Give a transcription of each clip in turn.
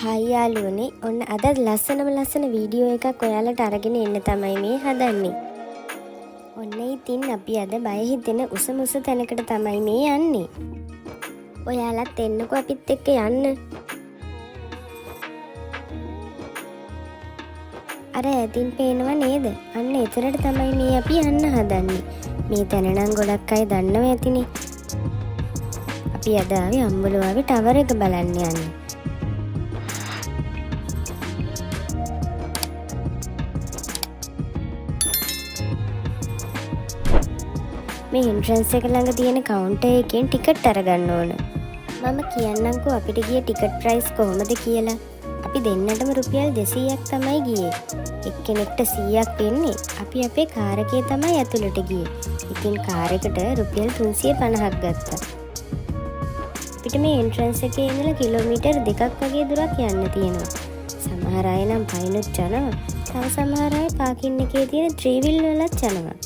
Hi යාළුවනේ, ඔන්න අද ලස්සන වීඩියෝ එකක් ඔයාලට අරගෙන එන්න තමයි මේ හදන්නේ. ඔන්න ඉතින් අපි අද බය හිතෙන උස තැනකට තමයි මේ යන්නේ. ඔයාලත් එන්නකෝ අපිත් එක්ක යන්න. අර ඈතින් පේනවා නේද? අන්න එතරට තමයි මේ අපි යන්න හදන්නේ. මේ තැන නම් ගොඩක් අය දන්නව ඇතිනේ. අපි අද ආවේ අම්බලුවාවේ ටවර් එක බලන්න යන්න. මේ එන්ට්‍රන්ස් එක ළඟ තියෙන කවුන්ටර් එකෙන් ටිකට් අරගන්න ඕන. මම කියන්නම්කෝ අපිට ගිය ටිකට් ප්‍රයිස් කොහොමද කියලා. අපි දෙන්නටම රුපියල් 200ක් තමයි ගියේ. එක්කෙනෙක්ට 100ක් වෙන්නේ. අපි අපේ කාර් එකේ තමයි ඇතුළට ගියේ. ඉතින් කාර් එකට රුපියල් 350ක් ගත්තා. අපිට මේ එන්ට්‍රන්ස් එකේ ඉඳලා කිලෝමීටර් 2ක් වගේ දුරක් යන්න තියෙනවා. සමහර අය නම් පයින්ුත් යනවා. තව සමහර අය පාකින් එකේ තියෙන ත්‍රිවිල් වලත් යනවා.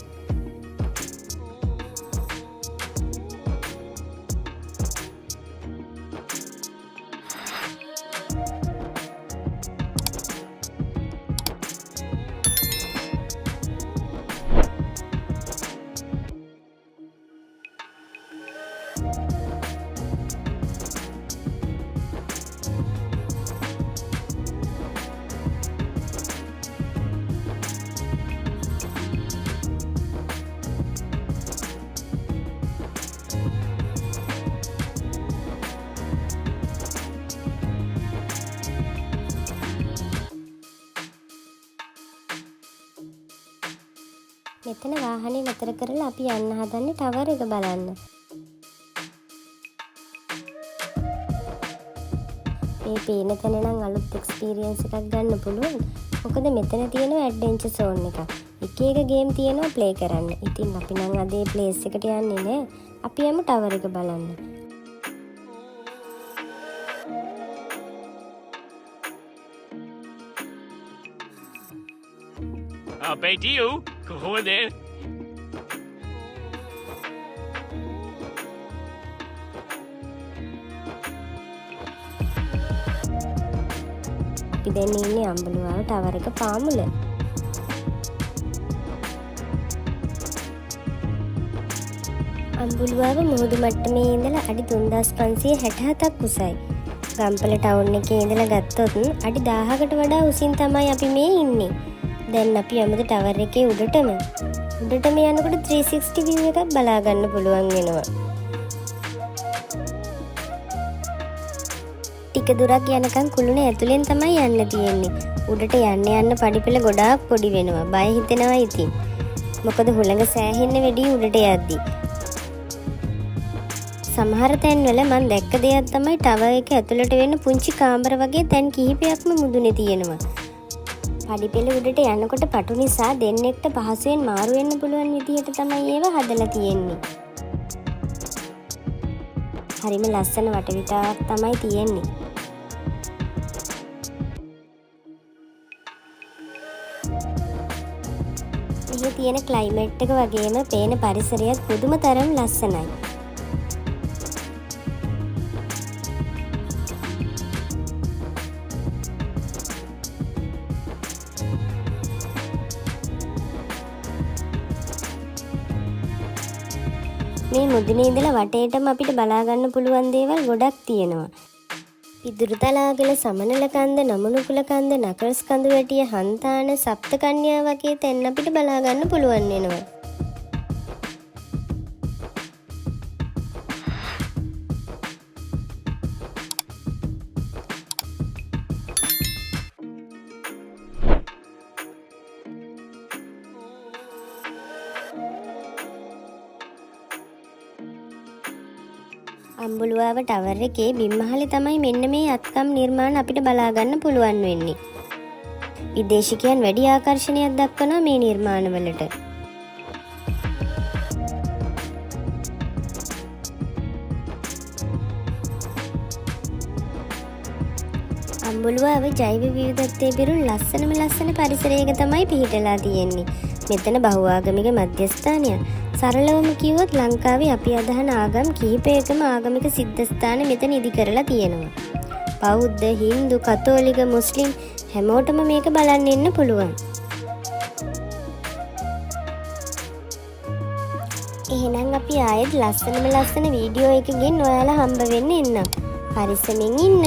මෙතන වාහනේ නතර කරලා අපි යන්න හදන්නේ ටවර් එක බලන්න. මේ පේන තැන නම් අලුත් එක්ස්පීරියන්ස් එකක් ගන්න පුළුවන්. මොකද මෙතන තියෙනවා ඇඩ්වෙන්චර් සෝන් එකක්. එක ගේම් තියෙනවා ප්ලේ කරන්න. ඉතින් අපි නම් අද ඒ ප්ලේස් එකට යන්නේ නෑ. අපි යමු ටවර් එක බලන්න. Betiu, කොහොමද? අපි දැන් ඉන්නේ අම්බලුවාව ටවර් එක පාමුල. අම්බලුවාව මුහුදු මට්ටමේ ඉඳලා අඩි 3567ක් උසයි. ගම්පල ටවුන් එකේ ඉඳලා ගත්තොත් අඩි 1000කට වඩා උසින් තමයි අපි මේ ඉන්නේ. දැන් අපි යමුද ටවර් එකේ උඩටම යනකොට 360 view එකක් බලා ගන්න පුළුවන් වෙනවා. ටික දුරක් යනකම් කුළුණ ඇතුලෙන් තමයි යන්න තියෙන්නේ. උඩට යන්න පඩිපෙළ ගොඩාක් පොඩි වෙනවා. බය හිතෙනවා ඉතින්. මොකද හුළඟ සෑහෙන්න වැඩි උඩට යද්දි. සමහර තැන්වල මම දැක්ක දෙයක් තමයි ටවර් එක ඇතුලට වෙන පුංචි කාමර වගේ තැන් කිහිපයක්ම මුදුනේ තියෙනවා. පඩිපෙළ උඩට යනකොට පටු නිසා දෙන්නෙක්ට පහසුවෙන් මාරු වෙන්න පුළුවන් විදිහට තමයි ඒව හදලා තියෙන්නේ. හරිම ලස්සන වටවිතාවක් තමයි තියෙන්නේ. මෙහි තියෙන ක්ලයිමේට් එක වගේම පේන පරිසරයත් පුදුම තරම් ලස්සනයි. මේ මුදුනේ ඉඳලා වටේටම අපිට බලා ගන්න පුළුවන් දේවල් ගොඩක් තියෙනවා. පිදුරුතලාගල, සමනල කන්ද, නමුනුකුල කන්ද, නකල්ස් කඳු වැටිය, හන්තාන, සප්තකන්‍යා වගේ තැන් අපිට බලා ගන්න පුළුවන් වෙනවා. අම්බලුවාව ටවර් එකේ බිම්මහලේ තමයි මෙන්න මේ අත්කම් නිර්මාණ අපිට බලා ගන්න පුළුවන් වෙන්නේ. විදේශිකයන් වැඩි ආකර්ෂණයක් දක්වනවා මේ නිර්මාණවලට. අම්බලුවාව ජෛව විවිධත්වයේ පිරුණු ලස්සන පරිසරයක තමයි පිහිටලා තියෙන්නේ. මෙතන බහුආගමික මධ්‍යස්ථානයක්. සරලවම කිව්වොත් ලංකාවේ අපි අදහන ආගම් කිහිපයකම ආගමික සිද්ධස්ථාන මෙතන ඉදි කරලා තියෙනවා. බෞද්ධ, හින්දු, කතෝලික, මුස්ලිම් හැමෝටම මේක බලන්න එන්න පුළුවන්. එහෙනම් අපි ආයෙත් ලස්සන වීඩියෝ එකකින් ඔයාලා හම්බ වෙන්න එන්නම්. පරිස්සමින් ඉන්න.